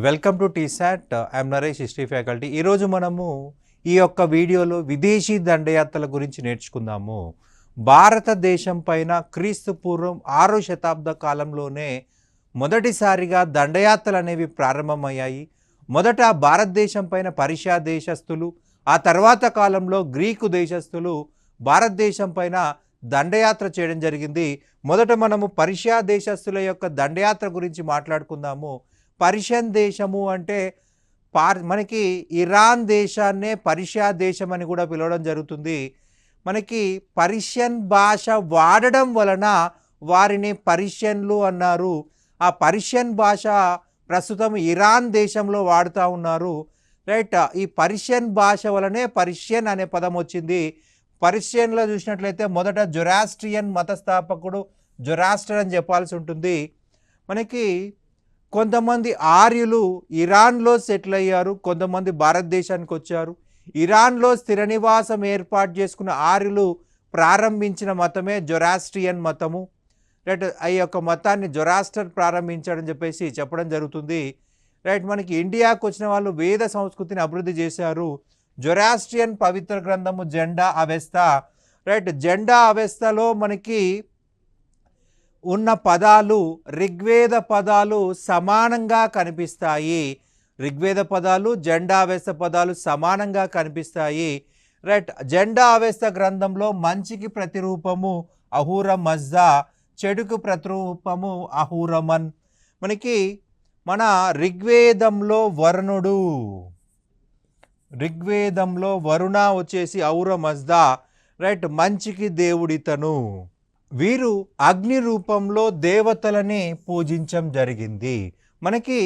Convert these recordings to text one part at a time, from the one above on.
Welcome to T-SAT. I'm Naresh, history faculty. ఈరోజు మనము ఈ యొక్క వీడియోలో విదేశీ దండయాత్రల గురించి నేర్చుకుందాము. భారతదేశం పైన క్రీస్తు పూర్వం 6వ శతాబ్ద కాలంలోనే మొదటిసారిగా దండయాత్రలు అనేవి ప్రారంభమయ్యాయి. మొదట భారతదేశం పైన పర్షియా దేశస్థులు, ఆ తర్వాత కాలంలో గ్రీకు దేశస్థులు భారతదేశం పైన దండయాత్ర చేయడం జరిగింది. మొదట మనము పర్షియా దేశస్థుల యొక్క దండయాత్ర గురించి మాట్లాడుకుందాము. పర్షియన్ దేశము అంటే మనకి ఇరాన్ దేశాన్నే పర్షియా దేశం అని కూడా పిలవడం జరుగుతుంది. మనకి పర్షియన్ భాష వాడడం వలన వారిని పర్షియన్లు అన్నారు. ఆ పర్షియన్ భాష ప్రస్తుతం ఇరాన్ దేశంలో వాడుతూ ఉన్నారు. రైట్. ఈ పర్షియన్ భాష వలనే పర్షియన్ అనే పదం వచ్చింది. పర్షియన్లో చూసినట్లయితే మొదట జొరాస్ట్రియన్ మతస్థాపకుడు జొరాస్టర్ అని చెప్పాల్సి ఉంటుంది. మనకి కొంతమంది ఆర్యులు ఇరాన్లో సెటిల్ అయ్యారు, కొంతమంది భారతదేశానికి వచ్చారు. ఇరాన్లో స్థిర నివాసం ఏర్పాటు చేసుకున్న ఆర్యులు ప్రారంభించిన మతమే జొరాస్ట్రియన్ మతము. రైట్. ఈ యొక్క మతాన్ని జొరాస్టర్ ప్రారంభించాడని చెప్పేసి చెప్పడం జరుగుతుంది. రైట్. మనకి ఇండియాకు వచ్చిన వాళ్ళు వేద సంస్కృతిని అభివృద్ధి చేశారు. జొరాస్ట్రియన్ పవిత్ర గ్రంథము జెండా అవెస్తా. రైట్. జెండా అవెస్తాలో మనకి ఉన్న పదాలు ఋగ్వేద పదాలు సమానంగా కనిపిస్తాయి. ఋగ్వేద పదాలు జెండా అవెస్త పదాలు సమానంగా కనిపిస్తాయి. రైట్. జెండా అవెస్త గ్రంథంలో మంచికి ప్రతిరూపము అహూర మజ్దా, చెడుకు ప్రతిరూపము అహూరమన్. మనకి మన ఋగ్వేదంలో వరుణుడు, ఋగ్వేదంలో వరుణ వచ్చేసి అహూర మజ్దా. రైట్. మంచికి దేవుడితను. వీరు అగ్ని రూపంలో దేవతలని పూజించడం జరిగింది. మనకి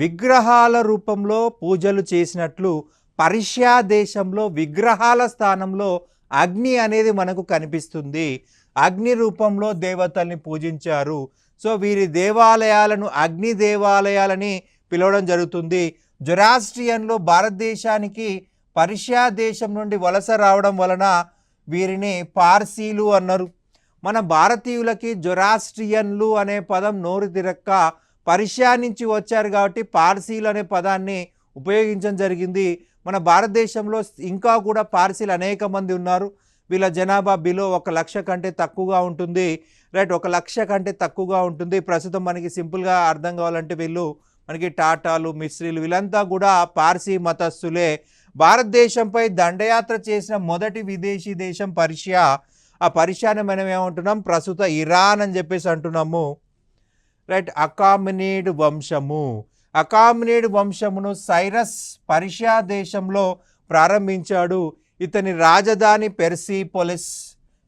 విగ్రహాల రూపంలో పూజలు చేసినట్లు పర్షియా దేశంలో విగ్రహాల స్థానంలో అగ్ని అనేది మనకు కనిపిస్తుంది. అగ్ని రూపంలో దేవతల్ని పూజించారు. సో వీరి దేవాలయాలను అగ్ని దేవాలయాలని పిలవడం జరుగుతుంది. జొరాస్ట్రియన్లు భారతదేశానికి పర్షియా దేశం నుండి వలస రావడం వలన వీరిని పార్సీలు అన్నారు. మన భారతీయులకి జొరాస్ట్రియన్లు అనే పదం నోరు తిరక్క పర్షియా నుంచి వచ్చారు కాబట్టి పార్సీలు అనే పదాన్ని ఉపయోగించడం జరిగింది. మన భారతదేశంలో ఇంకా కూడా పార్సీలు అనేక మంది ఉన్నారు. వీళ్ళ జనాభా బిలో 1 లక్ష కంటే తక్కువగా ఉంటుంది. రైట్. 1 లక్ష కంటే తక్కువగా ఉంటుంది. ప్రస్తుతం మనకి సింపుల్గా అర్థం కావాలంటే వీళ్ళు మనకి టాటాలు, మిస్రీలు వీళ్ళంతా కూడా పార్సీ మతస్థులే. భారతదేశంపై దండయాత్ర చేసిన మొదటి విదేశీ దేశం పర్షియా. ఆ పర్షియాని మనం ఏమంటున్నాం, ప్రస్తుత ఇరాన్ అని చెప్పేసి అంటున్నాము. రైట్. అకామినీడ్ వంశము. అకామినీడ్ వంశమును సైరస్ పర్షియా దేశంలో ప్రారంభించాడు. ఇతని రాజధాని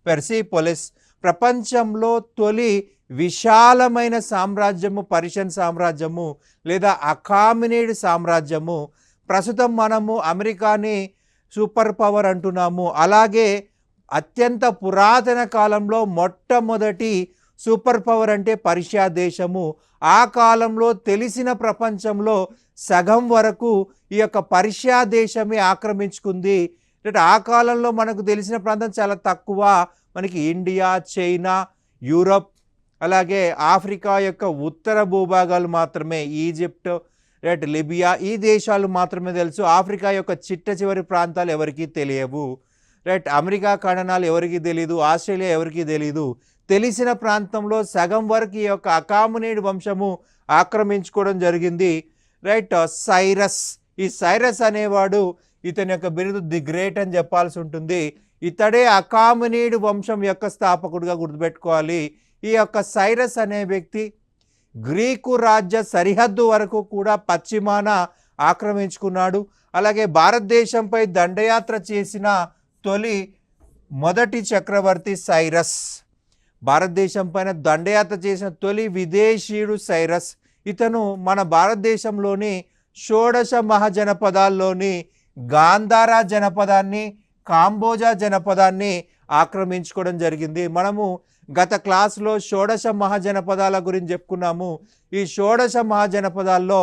పెర్సిపోలిస్. ప్రపంచంలో తొలి విశాలమైన సామ్రాజ్యము పర్షియన్ సామ్రాజ్యము లేదా అకామినీడ్ సామ్రాజ్యము. ప్రస్తుతం మనము అమెరికాని సూపర్ పవర్ అంటున్నాము. అలాగే అత్యంత పురాతన కాలంలో మొట్టమొదటి సూపర్ పవర్ అంటే పర్షియా దేశము. ఆ కాలంలో తెలిసిన ప్రపంచంలో సగం వరకు ఈ యొక్క పర్షియా దేశమే ఆక్రమించుకుంది. ఆ కాలంలో మనకు తెలిసిన ప్రాంతం చాలా తక్కువ. మనకి ఇండియా, చైనా, యూరప్, అలాగే ఆఫ్రికా యొక్క ఉత్తర భూభాగాలు మాత్రమే, ఈజిప్ట్, రైట్, లిబియా ఈ దేశాలు మాత్రమే తెలుసు. ఆఫ్రికా యొక్క చిట్ట చివరి ప్రాంతాలు ఎవరికీ తెలియవు. రైట్. అమెరికా ఖండనాలు ఎవరికీ తెలియదు, ఆస్ట్రేలియా ఎవరికీ తెలియదు. తెలిసిన ప్రాంతంలో సగం వరకు ఈ యొక్క అకామినీడ్ వంశము ఆక్రమించుకోవడం జరిగింది. రైట్. సైరస్. ఈ సైరస్ అనేవాడు ఇతని యొక్క బిరుదు ది గ్రేట్ అని చెప్పాల్సి ఉంటుంది. ఇతడే అకామినీడ్ వంశం యొక్క స్థాపకుడిగా గుర్తుపెట్టుకోవాలి. ఈ యొక్క సైరస్ అనే వ్యక్తి గ్రీకు రాజ్య సరిహద్దు వరకు కూడా పశ్చిమాన ఆక్రమించుకున్నాడు. అలాగే భారతదేశంపై దండయాత్ర చేసిన మొదటి చక్రవర్తి సైరస్. భారతదేశం పైన దండయాత్ర చేసిన తొలి విదేశీయుడు సైరస్. ఇతను మన భారతదేశంలోని షోడశ మహాజనపదాల్లోని గాంధారా జనపదాన్ని, కాంబోజా జనపదాన్ని ఆక్రమించుకోవడం జరిగింది. మనము గత క్లాసులో షోడశ మహాజనపదాల గురించి చెప్పుకున్నాము. ఈ షోడశ మహాజనపదాల్లో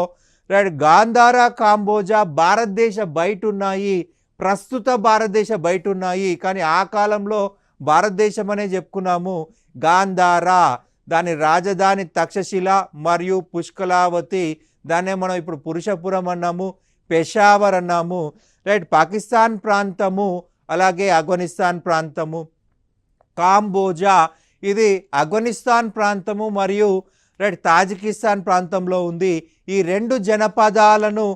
గాంధారా, కాంబోజా భారతదేశ బయట ఉన్నాయి, ప్రస్తుత భారతదేశ బయట ఉన్నాయి. కానీ ఆ కాలంలో భారతదేశం అనే చెప్పుకున్నాము. గాంధారా దాని రాజధాని తక్షశిల మరియు పుష్కలావతి దాన్నే మనం ఇప్పుడు పురుషపురం అన్నాము, పెషావర్ అన్నాము. రైట్, పాకిస్తాన్ ప్రాంతము, అలాగే ఆఫ్ఘనిస్తాన్ ప్రాంతము, కాంబోజా ఇది ఆఫ్ఘనిస్తాన్ ప్రాంతము మరియు రైట్ తాజికిస్తాన్ ప్రాంతంలో ఉంది. ఈ 2 జనపదాలను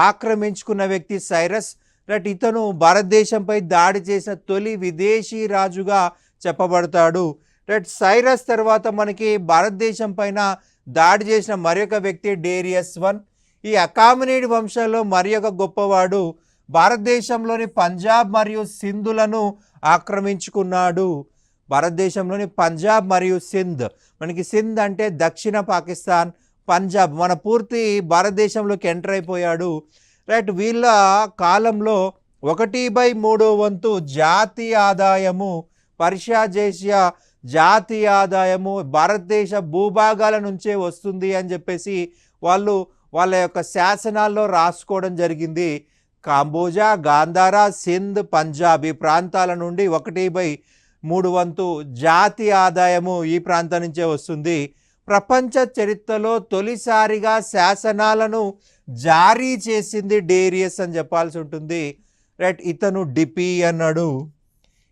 ఆక్రమించుకున్న వ్యక్తి సైరస్. రైట్, ఇతను భారతదేశంపై దాడి చేసిన తొలి విదేశీ రాజుగా చెప్పబడతాడు. రైట్, సైరస్ తర్వాత మనకి భారతదేశం పైన దాడి చేసిన మరొక వ్యక్తి డేరియస్ I. ఈ అకామినేడ్ వంశంలో మరి ఒక గొప్పవాడు భారతదేశంలోని పంజాబ్ మరియు సింధులను ఆక్రమించుకున్నాడు. భారతదేశంలోని పంజాబ్ మరియు సింధ్, మనకి సింధ్ అంటే దక్షిణ పాకిస్తాన్, పంజాబ్ మన పూర్తి భారతదేశంలోకి ఎంటర్ అయిపోయాడు. రైట్, వీళ్ళ కాలంలో 1/3 వంతు జాతీయ ఆదాయము, పర్షియా జాతీయ ఆదాయము భారతదేశ భూభాగాల నుంచే వస్తుంది అని చెప్పేసి వాళ్ళు వాళ్ళ యొక్క శాసనాల్లో రాసుకోవడం జరిగింది. కాంబోజా, గాంధారా, సింధ్, పంజాబ్ ఈ ప్రాంతాల నుండి 1/3 వంతు జాతీయ ఆదాయము ఈ ప్రాంతం నుంచే వస్తుంది. ప్రపంచ చరిత్రలో తొలిసారిగా శాసనాలను జారీ చేసింది డేరియస్ అని చెప్పాల్సి ఉంటుంది. రైట్, ఇతను డిపి అన్నాడు.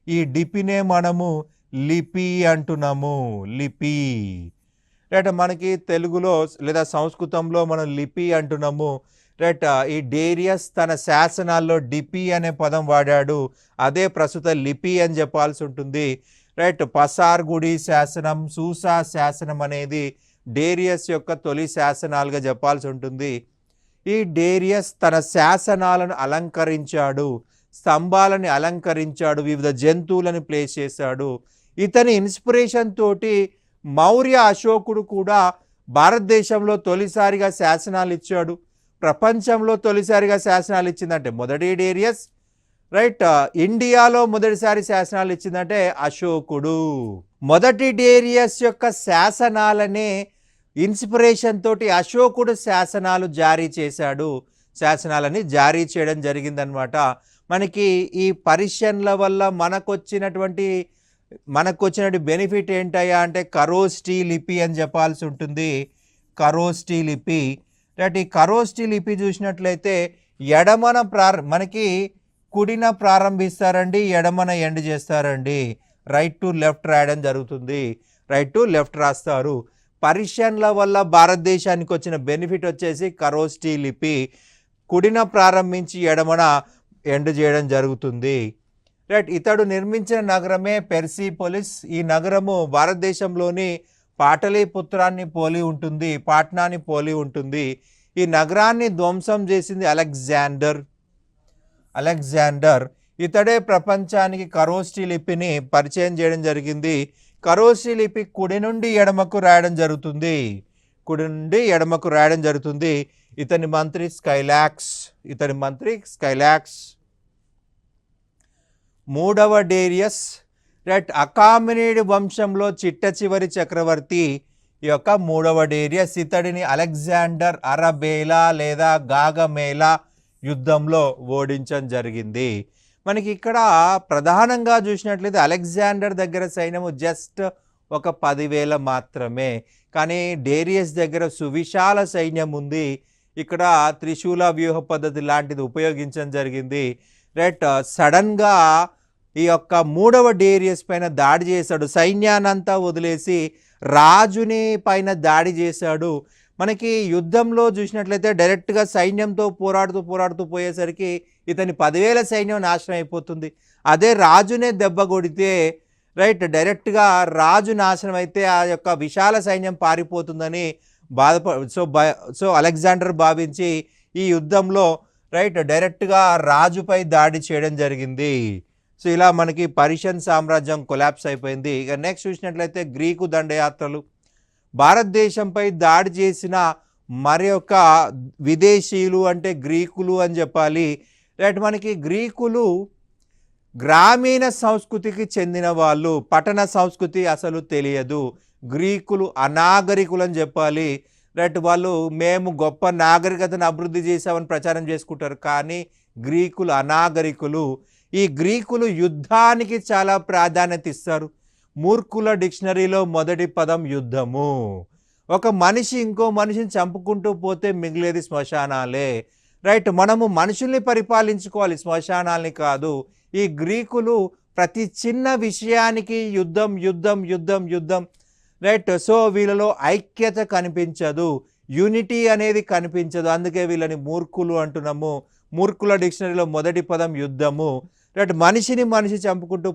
ఈ డిపినే మనము లిపి అంటున్నాము, లిపి. రైట్, మనకి తెలుగులో లేదా సంస్కృతంలో మనం లిపి అంటున్నాము. రైట్, ఈ డేరియస్ తన శాసనాల్లో డిపి అనే పదం వాడాడు, అదే ప్రస్తుత లిపి అని చెప్పాల్సి ఉంటుంది. రైట్, పసార్గుడి శాసనం, సూసా శాసనం అనేది డేరియస్ యొక్క తొలి శాసనాలుగా చెప్పాల్సి ఉంటుంది. ఈ డేరియస్ తన శాసనాలను అలంకరించాడు, స్తంభాలని అలంకరించాడు, వివిధ జంతువులను ప్లేస్ చేశాడు. ఇతని ఇన్స్పిరేషన్ తోటి మౌర్య అశోకుడు కూడా భారతదేశంలో తొలిసారిగా శాసనాలు ఇచ్చాడు. ప్రపంచంలో తొలిసారిగా శాసనాలు ఇచ్చిందంటే మొదటి డేరియస్. రైట్, ఇండియాలో మొదటిసారి శాసనాలు ఇచ్చిందంటే అశోకుడు. మొదటి డేరియస్ యొక్క శాసనాలనే ఇన్స్పిరేషన్ తోటి అశోకుడు శాసనాలు జారీ చేశాడు, శాసనాలని జారీ చేయడం జరిగిందనమాట. మనకి ఈ పర్షియన్ల వల్ల మనకొచ్చినటువంటి బెనిఫిట్ ఏంటయ్యా అంటే ఖరోష్టి లిపి అని చెప్పాల్సి ఉంటుంది, ఖరోష్టి లిపి. రైట్, ఈ ఖరోష్టి లిపి చూసినట్లయితే ఎడమన మనకి కుడిన ప్రారంభిస్తారండి, ఎడమన ఎండ్ చేస్తారండి. రైట్ టు లెఫ్ట్ రాయడం జరుగుతుంది, రైట్ టు లెఫ్ట్ రాస్తారు. పర్షియన్ల వల్ల భారతదేశానికి వచ్చిన బెనిఫిట్ వచ్చేసి ఖరోష్టి లిపి, కుడిన ప్రారంభించి ఎడమన ఎండ్ చేయడం జరుగుతుంది. రైట్, ఇతడు నిర్మించిన నగరమే పెర్సిపోలిస్. ఈ నగరము భారతదేశంలోని పాటలీపుత్రాన్ని పోలి ఉంటుంది, పాట్నాని పోలి ఉంటుంది. ఈ నగరాన్ని ధ్వంసం చేసింది అలెగ్జాండర్. ఇతడే ప్రపంచానికి ఖరోష్టి లిపిని పరిచయం చేయడం జరిగింది. ఖరోష్టి లిపి కుడి నుండి ఎడమకు రాయడం జరుగుతుంది. ఇతని మంత్రి స్కైలాక్స్. మూడవ డేరియస్. రైట్, అకామినేడ్ వంశంలో చిట్ట చివరి చక్రవర్తి ఈ యొక్క మూడవ డేరియస్. ఇతడిని అలెగ్జాండర్ అరబేలా లేదా గాగమేలా యుద్ధంలో ఓడించడం జరిగింది. మనకి ఇక్కడ ప్రధానంగా చూసినట్లయితే అలెగ్జాండర్ దగ్గర సైన్యము జస్ట్ ఒక 10,000 మాత్రమే, కానీ డేరియస్ దగ్గర సువిశాల సైన్యం ఉంది. ఇక్కడ త్రిశూల వ్యూహ పద్ధతి లాంటిది ఉపయోగించడం జరిగింది. రైట్, సడన్గా ఈ యొక్క మూడవ డేరియస్ పైన దాడి చేశాడు, సైన్యానంతా వదిలేసి రాజుని పైన దాడి చేశాడు. మనకి యుద్ధంలో చూసినట్లయితే డైరెక్ట్గా సైన్యంతో పోరాడుతూ పోయేసరికి ఇతని 10,000 సైన్యం నాశనం అయిపోతుంది. అదే రాజునే దెబ్బ కొడితే రైట్ డైరెక్ట్గా రాజు నాశనం అయితే ఆ యొక్క విశాల సైన్యం పారిపోతుందని సో అలెగ్జాండర్ భావించి ఈ యుద్ధంలో రైట్ డైరెక్ట్గా రాజుపై దాడి చేయడం జరిగింది. సో ఇలా మనకి పర్షియన్ సామ్రాజ్యం కొలాప్స్ అయిపోయింది. ఇక నెక్స్ట్ చూసినట్లయితే గ్రీకు దండయాత్రలు. భారతదేశంపై దాడి చేసిన మరి ఒక విదేశీయులు అంటే గ్రీకులు అని చెప్పాలి. రైట్, మనకి గ్రీకులు గ్రామీణ సంస్కృతికి చెందిన వాళ్ళు, పట్టణ సంస్కృతి అసలు తెలియదు. గ్రీకులు అనాగరికులు అని చెప్పాలి. రైట్, వాళ్ళు మేము గొప్ప నాగరికతను అభివృద్ధి చేసామని ప్రచారం చేసుకుంటారు, కానీ గ్రీకులు అనాగరికులు. ఈ గ్రీకులు యుద్ధానికి చాలా ప్రాధాన్యత ఇస్తారు. మూర్ఖుల డిక్షనరీలో మొదటి పదం యుద్ధము. ఒక మనిషి ఇంకో మనిషిని చంపుకుంటూ పోతే మిగిలేది శ్మశానాలే. రైట్, మనము మనుషుల్ని పరిపాలించుకోవాలి, శ్మశానాల్ని కాదు. ఈ గ్రీకులు ప్రతి చిన్న విషయానికి యుద్ధం యుద్ధం యుద్ధం యుద్ధం. రైట్, సో వీళ్ళలో ఐక్యత కనిపించదు, యూనిటీ అనేది కనిపించదు. అందుకే వీళ్ళని మూర్ఖులు అంటున్నాము. మూర్ఖుల డిక్షనరీలో మొదటి పదం యుద్ధము. రైట్, మనిషి చంపుకుంటూ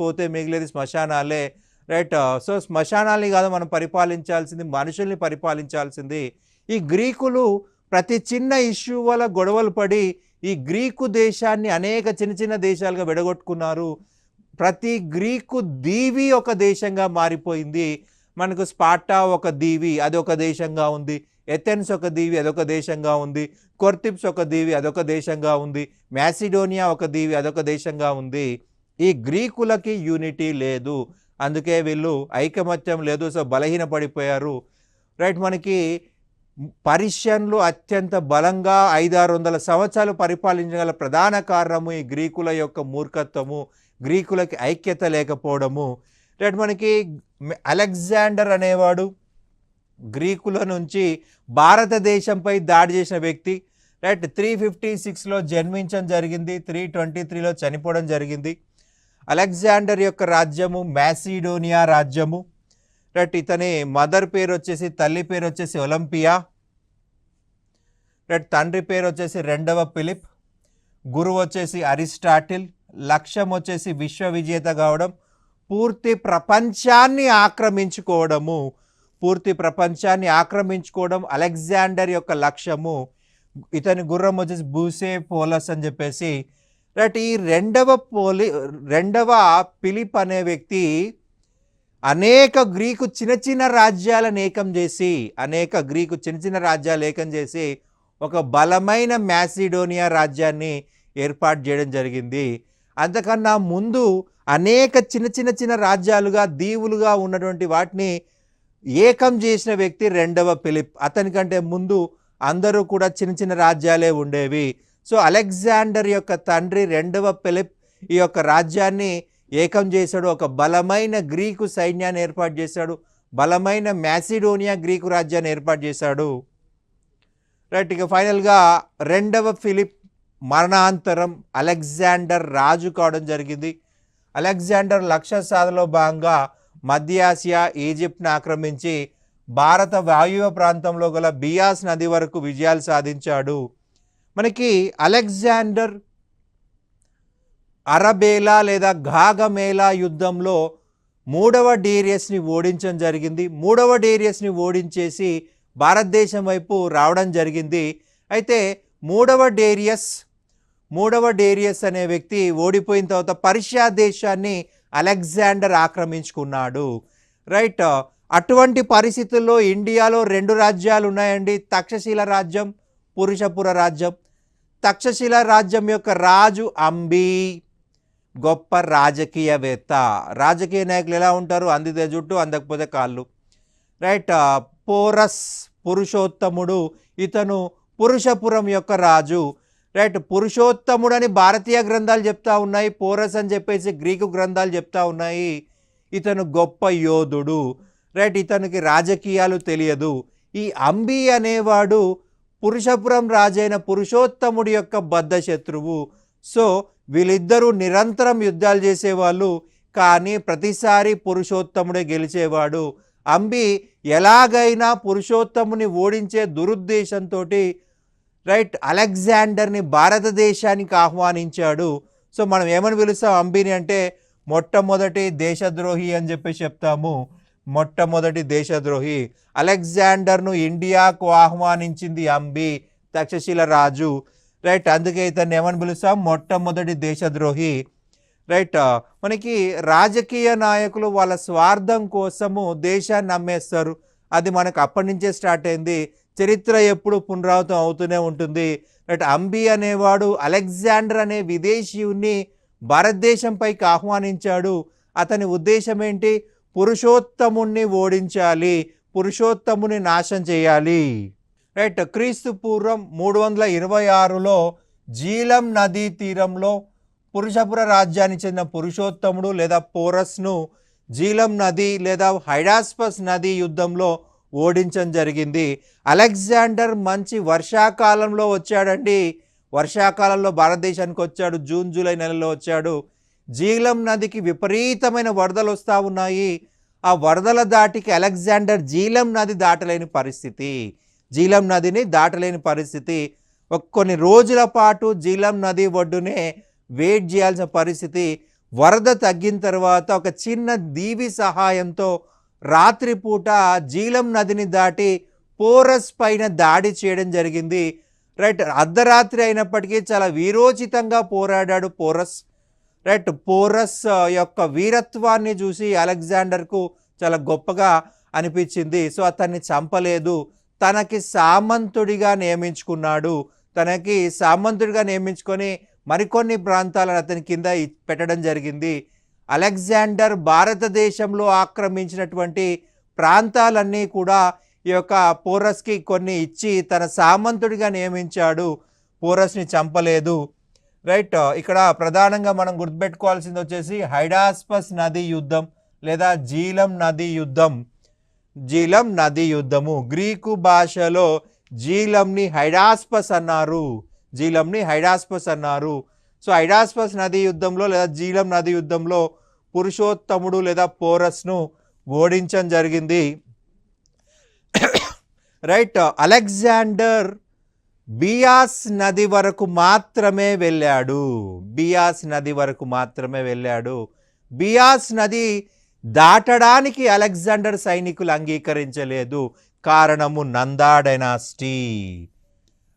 పోతే మిగిలేది శ్మశానాలే. రైట్, సో శ్మశానాల్ని కాదు మనం పరిపాలించాల్సింది, మనుషుల్ని పరిపాలించాల్సింది. ఈ గ్రీకులు ప్రతి చిన్న ఇష్యూ వల్ల గొడవలు పడి ఈ గ్రీకు దేశాన్ని అనేక చిన్న చిన్న దేశాలుగా విడగొట్టుకున్నారు. ప్రతి గ్రీకు దీవి ఒక దేశంగా మారిపోయింది. మనకు స్పార్టా ఒక దీవి, అదొక దేశంగా ఉంది. ఎథెన్స్ ఒక దీవి, అదొక దేశంగా ఉంది. కొర్తిప్స్ ఒక దీవి, అదొక దేశంగా ఉంది. మ్యాసిడోనియా ఒక దీవి, అదొక దేశంగా ఉంది. ఈ గ్రీకులకి యూనిటీ లేదు, అందుకే వీళ్ళు ఐకమత్యం లేదు, సో బలహీనపడిపోయారు. రైట్, మనకి పర్షియన్లు అత్యంత బలంగా 500-600 సంవత్సరాలు పరిపాలించగల ప్రధాన కారణము ఈ గ్రీకుల యొక్క మూర్ఖత్వము, గ్రీకులకి ఐక్యత లేకపోవడము. రైట్, మనకి అలెగ్జాండర్ అనేవాడు గ్రీకుల నుంచి భారతదేశంపై దాడి చేసిన వ్యక్తి. రైట్, 356లో జన్మించడం జరిగింది, 323లో చనిపోవడం జరిగింది. అలెగ్జాండర్ యొక్క రాజ్యము మ్యాసిడోనియా రాజ్యము. రైట్, ఇతని మదర్ పేరు వచ్చేసి, తల్లి పేరు వచ్చేసి ఒలింపియా. రైట్, తండ్రి పేరు వచ్చేసి రెండవ ఫిలిప్. గురువు వచ్చేసి అరిస్టాటిల్. లక్ష్యం వచ్చేసి విశ్వ విజేత కావడం, పూర్తి ప్రపంచాన్ని ఆక్రమించుకోవడం అలెగ్జాండర్ యొక్క లక్ష్యము. ఇతని గుర్రం వచ్చేసి బూసే పోలస్ అని చెప్పేసి. రైట్, ఈ రెండవ ఫిలిప్ అనే వ్యక్తి అనేక గ్రీకు చిన్న చిన్న రాజ్యాలను ఏకం చేసి ఒక బలమైన మ్యాసిడోనియా రాజ్యాన్ని ఏర్పాటు చేయడం జరిగింది. అంతకన్నా ముందు అనేక చిన్న రాజ్యాలుగా దీవులుగా ఉన్నటువంటి వాటిని ఏకం చేసిన వ్యక్తి రెండవ ఫిలిప్. అతనికంటే ముందు అందరూ కూడా చిన్న రాజ్యాలే ఉండేవి. సో అలెగ్జాండర్ యొక్క తండ్రి రెండవ ఫిలిప్ ఈ యొక్క రాజ్యాన్ని ఏకం చేశాడు, ఒక బలమైన గ్రీకు సైన్యాన్ని ఏర్పాటు చేశాడు, బలమైన మ్యాసిడోనియా గ్రీకు రాజ్యాన్ని ఏర్పాటు చేశాడు. రైట్, ఇక ఫైనల్గా రెండవ ఫిలిప్ మరణాంతరం అలెగ్జాండర్ రాజు కావడం జరిగింది. అలెగ్జాండర్ లక్ష్య సాధనలో భాగంగా మధ్య ఆసియా, ఈజిప్ట్ను ఆక్రమించి భారత వాయువ్య ప్రాంతంలో గల బియాస్ నది వరకు విజయాలు సాధించాడు. మనకి అలెగ్జాండర్ అరబేలా లేదా గాగమేలా యుద్ధంలో మూడవ డేరియస్ని ఓడించడం జరిగింది. మూడవ డేరియస్ని ఓడించేసి భారతదేశం వైపు రావడం జరిగింది. అయితే మూడవ డేరియస్ అనే వ్యక్తి ఓడిపోయిన తర్వాత పర్షియా దేశాన్ని అలెగ్జాండర్ ఆక్రమించుకున్నాడు. రైట్, అటువంటి పరిస్థితుల్లో ఇండియాలో 2 రాజ్యాలు ఉన్నాయండి, తక్షశిల రాజ్యం, పురుషపుర రాజ్యం. తక్షశిల రాజ్యం యొక్క రాజు అంబి, గొప్ప రాజకీయవేత్త. రాజకీయ నాయకులు ఎలా ఉంటారు? అందితే జుట్టు, అందకపోతే కాళ్ళు. రైట్, పోరస్ పురుషోత్తముడు, ఇతను పురుషపురం యొక్క రాజు. రైట్, పురుషోత్తముడు అని భారతీయ గ్రంథాలు చెప్తా ఉన్నాయి, పోరస్ అని చెప్పేసి గ్రీకు గ్రంథాలు చెప్తా ఉన్నాయి. ఇతను గొప్ప యోధుడు. రైట్, ఇతనికి రాజకీయాలు తెలియదు. ఈ అంబి అనేవాడు పురుషపురం రాజైన పురుషోత్తముడి యొక్క బద్ధ శత్రువు. సో వీళ్ళిద్దరూ నిరంతరం యుద్ధాలు చేసేవాళ్ళు, కానీ ప్రతిసారి పురుషోత్తముడే గెలిచేవాడు. అంబి ఎలాగైనా పురుషోత్తముని ఓడించే దురుద్దేశంతో రైట్ అలెగ్జాండర్ని భారతదేశానికి ఆహ్వానించాడు. సో మనం ఏమని పిలుస్తాం అంబిని అంటే మొట్టమొదటి దేశద్రోహి అని చెప్పి చెప్తాము. మొట్టమొదటి దేశద్రోహి. అలెగ్జాండర్ను ఇండియాకు ఆహ్వానించింది అంబి, తక్షశిల రాజు. రైట్, అందుకే ఇతన్ని ఏమని పిలుస్తాం? మొట్టమొదటి దేశద్రోహి. రైట్, మనకి రాజకీయ నాయకులు వాళ్ళ స్వార్థం కోసము దేశాన్ని అమ్మేస్తారు. అది మనకు అప్పటి నుంచే స్టార్ట్ అయింది. చరిత్ర ఎప్పుడు పునరావృతం అవుతూనే ఉంటుంది. రైట్, అంబి అనేవాడు అలెగ్జాండర్ అనే విదేశీయుని భారతదేశంపైకి ఆహ్వానించాడు. అతని ఉద్దేశం ఏంటి? పురుషోత్తముణ్ణి ఓడించాలి, పురుషోత్తముని నాశనం చేయాలి. రైట్, క్రీస్తు పూర్వం 326లో జీలం నదీ తీరంలో పురుషపుర రాజ్యానికి చెందిన పురుషోత్తముడు లేదా పోరస్ను జీలం నది లేదా హైడాస్పస్ నది యుద్ధంలో ఓడించడం జరిగింది. అలెగ్జాండర్ మంచి వర్షాకాలంలో వచ్చాడండి. వర్షాకాలంలో భారతదేశానికి వచ్చాడు. జూన్ జూలై నెలలో వచ్చాడు. జీలం నదికి విపరీతమైన వరదలు వస్తూ ఉన్నాయి. ఆ వరదల దాటికి అలెగ్జాండర్ జీలం నది దాటలేని పరిస్థితి. జీలం నదిని దాటలేని పరిస్థితి. కొన్ని రోజుల పాటు జీలం నది ఒడ్డునే వెయిట్ చేయాల్సిన పరిస్థితి. వరద తగ్గిన తర్వాత ఒక చిన్న దీవి సహాయంతో రాత్రిపూట జీలం నదిని దాటి పోరస్ పైన దాడి చేయడం జరిగింది. రైట్, అర్ధరాత్రి అయినప్పటికీ చాలా వీరోచితంగా పోరాడాడు పోరస్. రైట్, పోరస్ యొక్క వీరత్వాన్ని చూసి అలెగ్జాండర్కు చాలా గొప్పగా అనిపించింది. సో అతన్ని చంపలేదు, తనకి సామంతుడిగా నియమించుకున్నాడు. తనకి సామంతుడిగా నియమించుకొని మరికొన్ని ప్రాంతాలను అతని కింద పెట్టడం జరిగింది. అలెగ్జాండర్ భారతదేశంలో ఆక్రమించినటువంటి ప్రాంతాలన్నీ కూడా ఈ యొక్క పోరస్కి కొన్ని ఇచ్చి తన సామంతుడిగా నియమించాడు. పోరస్ని చంపలేదు. రైట్, ఇక్కడ ప్రధానంగా మనం గుర్తుపెట్టుకోవాల్సింది వచ్చేసి హైడాస్పస్ నది యుద్ధం లేదా జీలం నది యుద్ధం. జీలం నది యుద్ధము గ్రీకు భాషలో జీలంని హైడాస్పస్ అన్నారు. జీలంని హైడాస్పస్ అన్నారు. సో హైడాస్పస్ నది యుద్ధంలో లేదా జీలం నది యుద్ధంలో పురుషోత్తముడు లేదా పోరస్ను ఓడించడం జరిగింది. రైట్, అలెగ్జాండర్ బియాస్ నది వరకు మాత్రమే వెళ్ళాడు. బియాస్ నది వరకు మాత్రమే వెళ్ళాడు. బియాస్ నది దాటడానికి అలెగ్జాండర్ సైనికులు అంగీకరించలేదు. కారణము నందా డైనాసిటీ.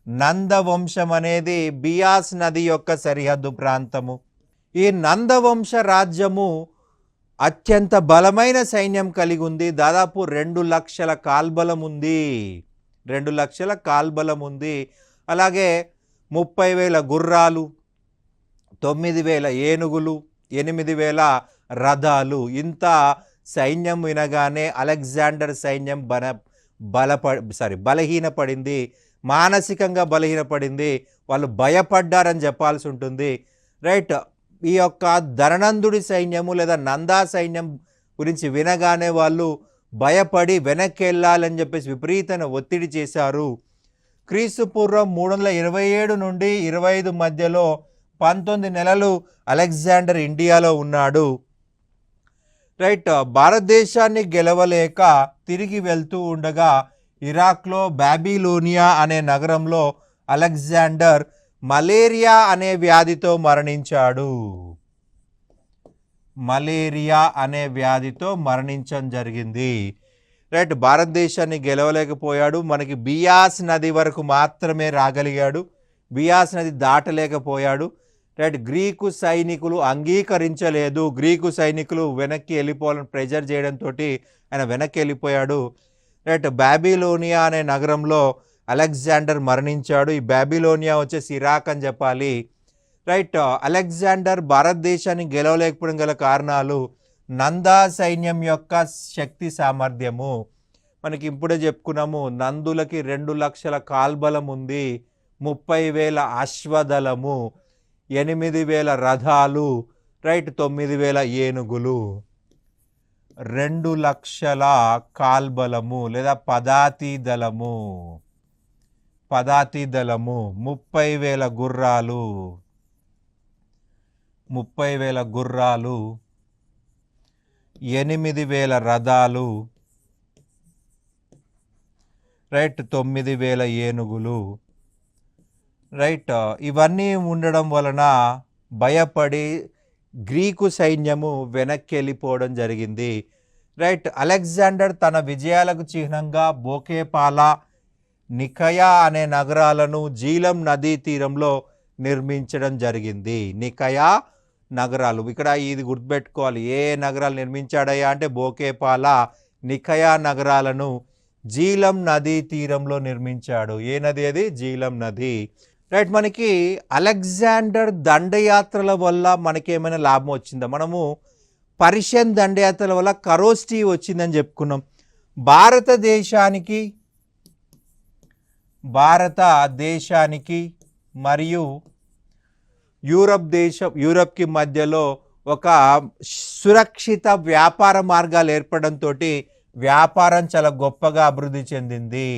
నందవంశం అనేది బియాస్ నది యొక్క సరిహద్దు ప్రాంతము. ఈ నందవంశ రాజ్యము అత్యంత బలమైన సైన్యం కలిగి ఉంది. దాదాపు 2 లక్షల కాల్బలం ఉంది. 2 లక్షల కాల్బలం ఉంది. అలాగే 30,000 గుర్రాలు, 9,000 ఏనుగులు, 8,000 రథాలు. ఇంత సైన్యం వినగానే అలెగ్జాండర్ సైన్యం బలహీనపడింది. మానసికంగా బలహీనపడింది. వాళ్ళు భయపడ్డారని చెప్పాల్సి ఉంటుంది. రైట్, ఈ యొక్క ధననందుడి సైన్యము లేదా నందా సైన్యం గురించి వినగానే వాళ్ళు భయపడి వెనక్కి వెళ్ళాలని చెప్పేసి విపరీతమైన ఒత్తిడి చేశారు. క్రీస్తు పూర్వం 327 నుండి 25 మధ్యలో 19 నెలలు అలెగ్జాండర్ ఇండియాలో ఉన్నాడు. రైట్, భారతదేశాన్ని గెలవలేక తిరిగి వెళ్తూ ఉండగా ఇరాక్లో బాబిలోనియా అనే నగరంలో అలెగ్జాండర్ మలేరియా అనే వ్యాధితో మరణించాడు. మలేరియా అనే వ్యాధితో మరణించడం జరిగింది. రైట్, భారతదేశాన్ని గెలవలేకపోయాడు. మనకి బియాస్ నది వరకు మాత్రమే రాగలిగాడు. బియాస్ నది దాటలేకపోయాడు. రైట్, గ్రీకు సైనికులు అంగీకరించలేదు. గ్రీకు సైనికులు వెనక్కి వెళ్ళిపోవాలని ప్రెజర్ చేయడంతో ఆయన వెనక్కి వెళ్ళిపోయాడు. రైట్, బాబిలోనియా అనే నగరంలో అలెగ్జాండర్ మరణించాడు. ఈ బాబిలోనియా వచ్చేసి ఇరాక్ అని చెప్పాలి. రైట్, అలెగ్జాండర్ భారతదేశాన్ని గెలవలేకపోవడం గల కారణాలు నందా సైన్యం యొక్క శక్తి సామర్థ్యము. మనకి ఇప్పుడే చెప్పుకున్నాము, నందులకి 2 లక్షల కాల్బలం ఉంది, 30,000 అశ్వదళము, 8,000 రథాలు, రైట్, 9,000 ఏనుగులు, 2 లక్షల కాల్బలము లేదా పదాతి దళము, 30,000 గుర్రాలు, 8,000 రథాలు, రైట్, 9,000 ఏనుగులు. రైట్, ఇవన్నీ ఉండడం వలన భయపడి గ్రీకు సైన్యము వెనక్కి వెళ్ళిపోవడం జరిగింది. రైట్, అలెగ్జాండర్ తన విజయాలకు చిహ్నంగా బోకేపాలా, నికయా అనే నగరాలను జీలం నదీ తీరంలో నిర్మించడం జరిగింది. నికయా నగరాలు, ఇక్కడ ఇది గుర్తుపెట్టుకోవాలి. ఏ నగరాలు నిర్మించాడయ్యా అంటే బోకేపాలా, నికయా నగరాలను జీలం నదీ తీరంలో నిర్మించాడు. ఏ నది అది? జీలం నది. రైట్, మనకి అలెగ్జాండర్ దండయాత్రల వల్ల మనకేమైనా లాభం వచ్చిందా? మనము పర్షియన్ దండయాత్రల వల్ల ఖరోష్టి వచ్చిందని చెప్పుకున్నాం. భారతదేశానికి మరియు యూరప్కి మధ్యలో ఒక సురక్షిత వ్యాపార మార్గాలు ఏర్పడంతో వ్యాపారం చాలా గొప్పగా అభివృద్ధి చెందింది.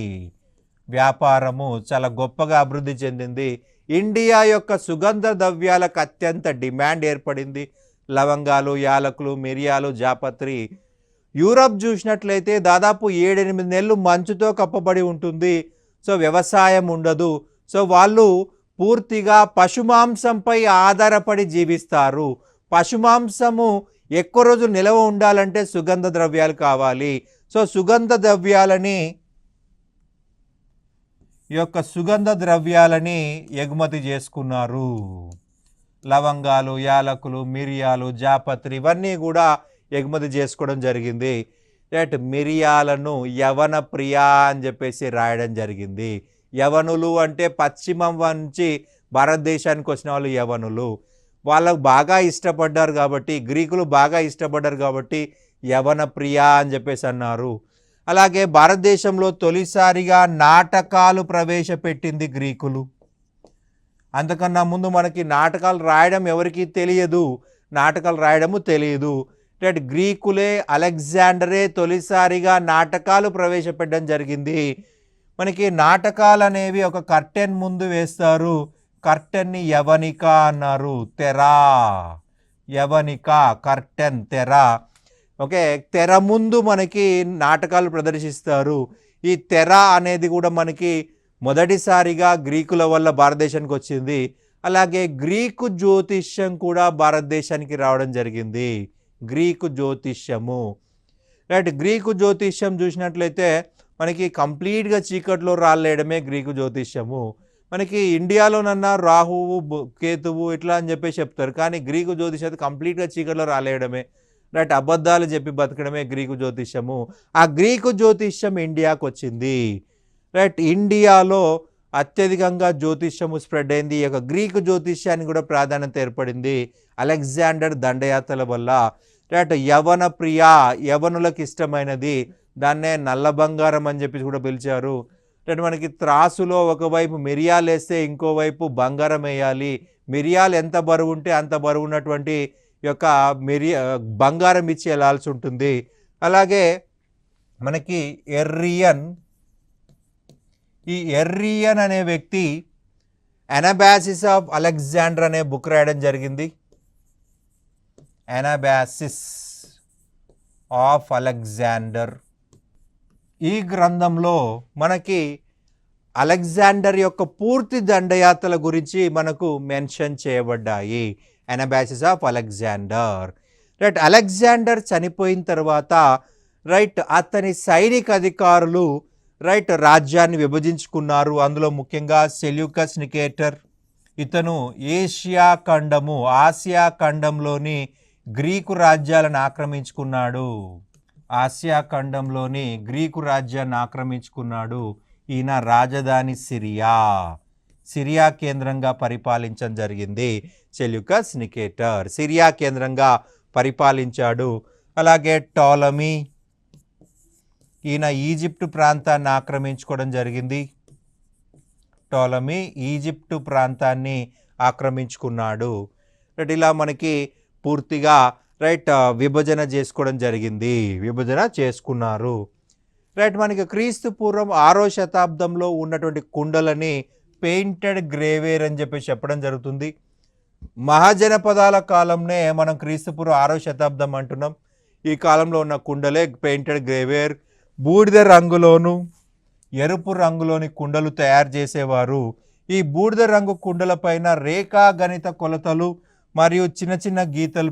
వ్యాపారము చాలా గొప్పగా అభివృద్ధి చెందింది. ఇండియా యొక్క సుగంధ ద్రవ్యాలకు అత్యంత డిమాండ్ ఏర్పడింది. లవంగాలు, యాలకులు, మిరియాలు, జాపత్రి. యూరప్ చూసినట్లయితే దాదాపు 7-8 నెలలు మంచుతో కప్పబడి ఉంటుంది. సో వ్యవసాయం ఉండదు. సో వాళ్ళు పూర్తిగా పశుమాంసంపై ఆధారపడి జీవిస్తారు. పశుమాంసము ఎక్కువ రోజులు నిలవ ఉండాలంటే సుగంధ ద్రవ్యాలు కావాలి. సో సుగంధ ద్రవ్యాలని ఎగుమతి చేసుకున్నారు. లవంగాలు, యాలకులు, మిరియాలు, జాపత్రి ఇవన్నీ కూడా ఎగుమతి చేసుకోవడం జరిగింది. రైట్, మిరియాలను యవన ప్రియా అని చెప్పేసి రాయడం జరిగింది. యవనులు అంటే పశ్చిమం నుంచి భారతదేశానికి వచ్చిన వాళ్ళు యవనులు. వాళ్ళకు బాగా ఇష్టపడ్డారు కాబట్టి, గ్రీకులు బాగా ఇష్టపడ్డారు కాబట్టి యవన ప్రియా అని చెప్పేసి అన్నారు. అలాగే భారతదేశంలో తొలిసారిగా నాటకాలు ప్రవేశపెట్టింది గ్రీకులు. అంతకన్నా ముందు మనకి నాటకాలు రాయడం ఎవరికి తెలియదు, నాటకాలు రాయడము తెలియదు. రైట్, గ్రీకులే, అలెగ్జాండరే తొలిసారిగా నాటకాలు ప్రవేశపెట్టడం జరిగింది. మనకి నాటకాలు అనేవి ఒక కర్టెన్ ముందు వేస్తారు. కర్టెన్ని యవనిక అన్నారు. తెరా, యవనిక, కర్టెన్, తెర. ఓకే, తెర ముందు మనకి నాటకాలు ప్రదర్శిస్తారు. ఈ తెర అనేది కూడా మనకి మొదటిసారిగా గ్రీకుల వల్ల భారతదేశానికి వచ్చింది. అలాగే గ్రీకు జ్యోతిష్యం కూడా భారతదేశానికి రావడం జరిగింది. గ్రీకు జ్యోతిష్యము. రైట్, గ్రీకు జ్యోతిష్యం చూసినట్లయితే మనకి కంప్లీట్గా చీకట్లో రాలేయడమే గ్రీకు జ్యోతిష్యము. మనకి ఇండియాలోనన్నా రాహువు, కేతువు ఇట్లా అని చెప్పేసి చెప్తారు. కానీ గ్రీకు జ్యోతిష్యం కంప్లీట్గా చీకట్లో రాలేయడమే. రైట్, అబద్ధాలు చెప్పి బతకడమే గ్రీకు జ్యోతిష్యము. ఆ గ్రీకు జ్యోతిష్యం ఇండియాకు వచ్చింది. రైట్, ఇండియాలో అత్యధికంగా జ్యోతిష్యము స్ప్రెడ్ అయింది. ఈ యొక్క గ్రీకు జ్యోతిష్యానికి కూడా ప్రాధాన్యత ఏర్పడింది అలెగ్జాండర్ దండయాత్రల వల్ల. రైట్, యవన ప్రియా, యవనులకు ఇష్టమైనది, దాన్నే నల్ల బంగారం అని చెప్పి కూడా పిలిచారు. రైట్, మనకి త్రాసులో ఒకవైపు మిరియాలు వేస్తే ఇంకోవైపు బంగారం వేయాలి. మిరియాలు ఎంత బరువు ఉంటే అంత బరువు ఉన్నటువంటి యొక్క బంగారం ఇచ్చి వెళ్ళాల్సి ఉంటుంది. అలాగే మనకి ఈ ఎర్రియన్ అనే వ్యక్తి ఎనాబాసిస్ ఆఫ్ అలెగ్జాండర్ అనే బుక్ రాయడం జరిగింది. ఎనాబాసిస్ ఆఫ్ అలెగ్జాండర్. ఈ గ్రంథంలో మనకి అలెగ్జాండర్ యొక్క పూర్తి దండయాత్రల గురించి మనకు మెన్షన్ చేయబడ్డాయి. ఎనాబాసిస్ ఆఫ్ అలెగ్జాండర్. రైట్, అలెగ్జాండర్ చనిపోయిన తర్వాత రైట్ అతని సైనిక అధికారులు రైట్ రాజ్యాన్ని విభజించుకున్నారు. అందులో ముఖ్యంగా సెల్యూకస్ నికేటర్, ఇతను ఆసియా ఖండంలోని గ్రీకు రాజ్యాలను ఆక్రమించుకున్నాడు. ఆసియా ఖండంలోని గ్రీకు రాజ్యాన్ని ఆక్రమించుకున్నాడు. ఈయన రాజధాని సిరియా కేంద్రంగా పరిపాలించడం జరిగింది. సెల్యూకస్ నికేటర్ సిరియా కేంద్రంగా పరిపాలించాడు. అలాగే టోలమీ, ఈయన ఈజిప్టు ప్రాంతాన్ని ఆక్రమించుకోవడం జరిగింది. టోలమీ ఈజిప్టు ప్రాంతాన్ని ఆక్రమించుకున్నాడు. రైట్, ఇలా మనకి పూర్తిగా రైట్ విభజన చేసుకున్నారు. రైట్, మనకి క్రీస్తు పూర్వం 6వ శతాబ్దంలో ఉన్నటువంటి కుండలని పెయింటెడ్ గ్రేవేర్ అని చెప్పి చెప్పడం జరుగుతుంది. మహాజనపదాల కాలంనే మనం క్రీస్తు పూర్వం 6వ శతాబ్దం అంటున్నాం. ఈ కాలంలో ఉన్న కుండలే పెయింటెడ్ గ్రేవేర్. బూడిద రంగులోను ఎరుపు రంగులోని కుండలు తయారు చేసేవారు. ఈ బూడిద రంగు కుండల పైన రేఖాగణిత కొలతలు మరియు చిన్న చిన్న గీతలు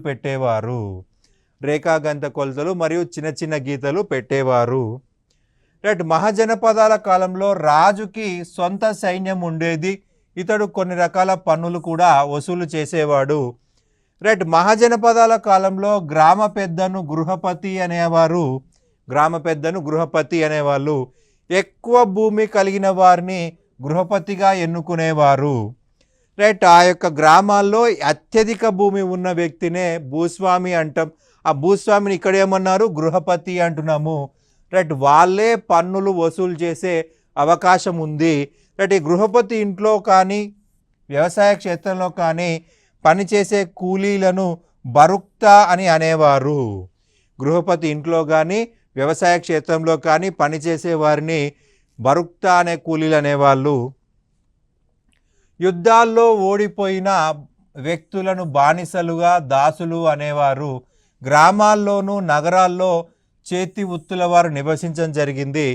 పెట్టేవారు. రైట్, మహాజనపదాల కాలంలో రాజుకి సొంత సైన్యం ఉండేది. ఇతడు కొన్ని రకాల పన్నులు కూడా వసూలు చేసేవాడు. రైట్, మహాజనపదాల కాలంలో గ్రామ పెద్దను గృహపతి అనేవాళ్ళు. ఎక్కువ భూమి కలిగిన వారిని గృహపతిగా ఎన్నుకునేవారు. రైట్, ఆ యొక్క గ్రామాల్లో అత్యధిక భూమి ఉన్న వ్యక్తినే భూస్వామి అంటాం. ఆ భూస్వామిని ఇక్కడ ఏమన్నారు, గృహపతి అంటున్నాము. రైట్, వాళ్ళే పన్నులు వసూలు చేసే అవకాశం ఉంది. రైట్, ఈ గృహపతి ఇంట్లో కానీ వ్యవసాయ క్షేత్రంలో కానీ పనిచేసే కూలీలను బరుక్తా అని అనేవారు. గృహపతి ఇంట్లో కానీ వ్యవసాయ క్షేత్రంలో కానీ పనిచేసే వారిని బరుక్తా అనే కూలీలు అనేవాళ్ళు. యుద్ధాల్లో ఓడిపోయిన వ్యక్తులను బానిసలుగా దాసులు అనేవారు. గ్రామాల్లోనూ నగరాల్లో చేతి వృత్తుల వారు నివసించడం జరిగింది.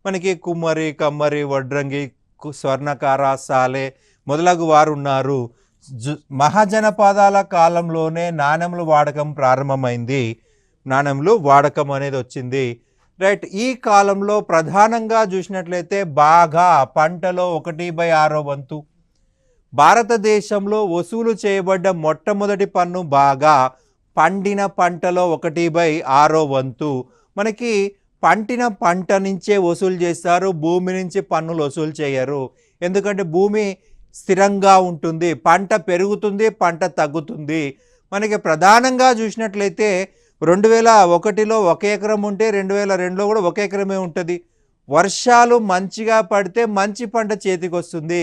మనకి కుమ్మరి, కమ్మరి, వడ్రంగి, స్వర్ణకార, సాలె మొదలగు వారు ఉన్నారు. మహాజనపదాల కాలంలోనే నాణెములు వాడకం ప్రారంభమైంది. నాణెములు వాడకం అనేది వచ్చింది. రైట్. ఈ కాలంలో ప్రధానంగా చూసినట్లయితే బాగా పంటలో 1/6 వంతు. భారతదేశంలో వసూలు చేయబడ్డ మొట్టమొదటి పన్ను బాగా పండిన పంటలో 1/6 వంతు. మనకి పండిన పంట నుంచే వసూలు చేస్తారు, భూమి నుంచి పన్నులు వసూలు చేయరు. ఎందుకంటే భూమి స్థిరంగా ఉంటుంది, పంట పెరుగుతుంది, పంట తగ్గుతుంది. మనకి ప్రధానంగా చూసినట్లయితే 2001లో 1 ఎకరం ఉంటే 2002లో కూడా 1 ఎకరమే ఉంటుంది. వర్షాలు మంచిగా పడితే మంచి పంట చేతికి వస్తుంది,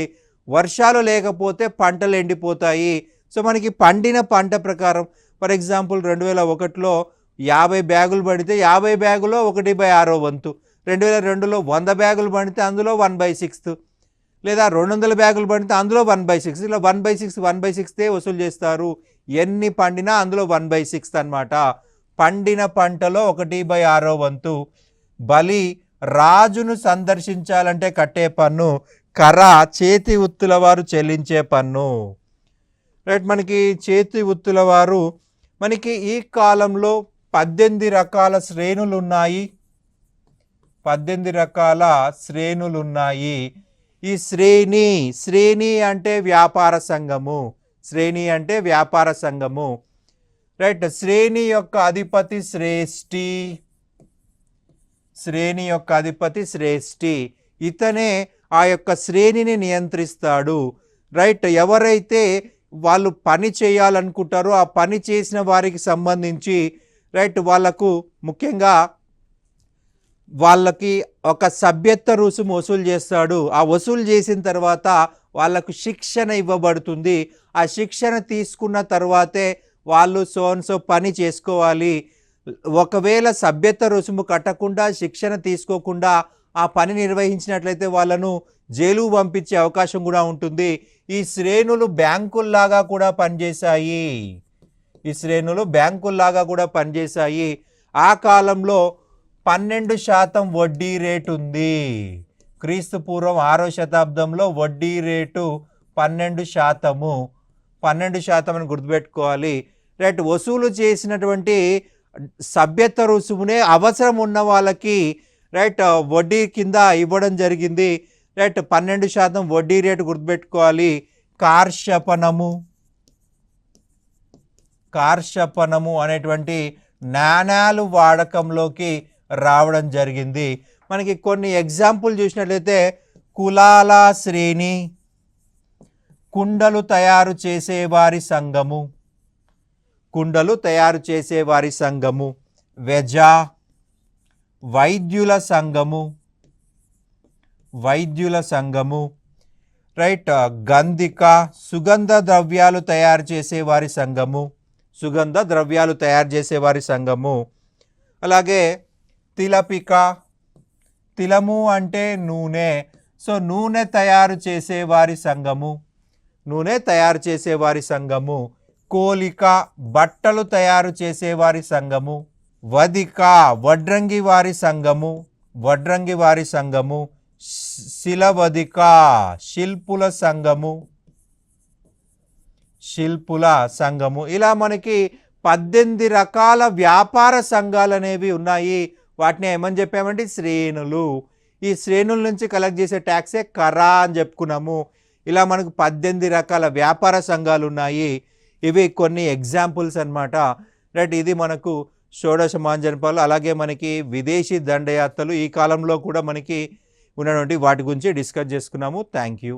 వర్షాలు లేకపోతే పంటలు ఎండిపోతాయి. సో మనకి పండిన పంట ప్రకారం ఫర్ ఎగ్జాంపుల్ 2001లో 50 బ్యాగులు పడితే 50 బ్యాగులో 1/6 వంతు. 2002లో 100 బ్యాగులు పడితే అందులో 1/6, లేదా 200 బ్యాగులు పడితే అందులో 1/6. ఇలా 1/6 వసూలు చేస్తారు. ఎన్ని పండినా అందులో 1/6 అన్నమాట. పండిన పంటలో 1/6 వంతు. బలి రాజును సందర్శించాలంటే కట్టే పన్ను కర, చేతి వృత్తుల వారు చెల్లించే పన్ను. రైట్. మనకి చేతి వృత్తుల వారు మనకి ఈ కాలంలో 18 రకాల శ్రేణులు ఉన్నాయి. 18 రకాల శ్రేణులు ఉన్నాయి. ఈ శ్రేణి అంటే వ్యాపార సంఘము. శ్రేణి అంటే వ్యాపార సంఘము. రైట్. శ్రేణి యొక్క అధిపతి శ్రేష్ఠి. శ్రేణి యొక్క అధిపతి శ్రేష్ఠి. ఇతనే ఆ యొక్క శ్రేణిని నియంత్రిస్తాడు. రైట్. ఎవరైతే వాళ్ళు పని చేయాలనుకుంటారో ఆ పని చేసిన వారికి సంబంధించి రైట్ వాళ్ళకు ముఖ్యంగా వాళ్ళకి ఒక సభ్యత్వ రుసుము వసూలు చేస్తాడు. ఆ వసూలు చేసిన తర్వాత వాళ్ళకు శిక్షణ ఇవ్వబడుతుంది. ఆ శిక్షణ తీసుకున్న తర్వాతే వాళ్ళు సో పని చేసుకోవాలి. ఒకవేళ సభ్యత్వ రుసుము కట్టకుండా శిక్షణ తీసుకోకుండా ఆ పని నిర్వహించినట్లయితే వాళ్ళను జైలుకు పంపించే అవకాశం కూడా ఉంటుంది. ఈ శ్రేణులు బ్యాంకుల్లాగా కూడా పనిచేశాయి. ఈ శ్రేణులు బ్యాంకుల్లాగా కూడా పనిచేశాయి. ఆ కాలంలో 12% వడ్డీ రేటు ఉంది. క్రీస్తు పూర్వం 6వ శతాబ్దంలో వడ్డీ రేటు 12%. 12% అని గుర్తుపెట్టుకోవాలి. రైట్. వసూలు చేసినటువంటి సభ్యత్వ రుసుమునే అవసరం ఉన్న వాళ్ళకి రైట్ వడ్డీ కింద ఇవ్వడం జరిగింది. రైట్. 12% వడ్డీ రేటు గుర్తుపెట్టుకోవాలి. కార్షపణము అనేటువంటి నాణాలు వాడకంలోకి రావడం జరిగింది. మనకి కొన్ని ఎగ్జాంపుల్ చూసినట్లయితే కులాల శ్రేణి, కుండలు తయారు చేసేవారి సంఘము, కుండలు తయారు చేసేవారి సంఘము, వెజ, వైద్యుల సంఘము, వైద్యుల సంఘము. రైట్. గంధిక, సుగంధ ద్రవ్యాలు తయారు చేసేవారి సంఘము, సుగంధ ద్రవ్యాలు తయారు చేసేవారి సంఘము. అలాగే తిలపిక, తిలము అంటే నూనె. సో నూనె తయారు చేసేవారి సంఘము, నూనె తయారు చేసేవారి సంఘము. కోలిక, బట్టలు తయారు చేసేవారి సంఘము. వదిక, వడ్రంగి వారి సంఘము, వడ్రంగి వారి సంఘము. శిలవదిక, శిల్పుల సంఘము, శిల్పుల సంఘము. ఇలా మనకి 18 రకాల వ్యాపార సంఘాలు అనేవి ఉన్నాయి. వాటిని ఏమని చెప్పామంటే శ్రేణులు. ఈ శ్రేణుల నుంచి కలెక్ట్ చేసే ట్యాక్సే కరా అని చెప్పుకున్నాము. ఇలా మనకు 18 రకాల వ్యాపార సంఘాలు ఉన్నాయి. ఇవి కొన్ని ఎగ్జాంపుల్స్ అన్నమాట. రైట్. ఇది మనకు షోడశ మహాజనపదాలు. అలాగే మనకి విదేశీ దండయాత్రలు ఈ కాలంలో కూడా మనకి ఉన్నటువంటి వాటి గురించి డిస్కస్ చేసుకున్నాము. Thank you.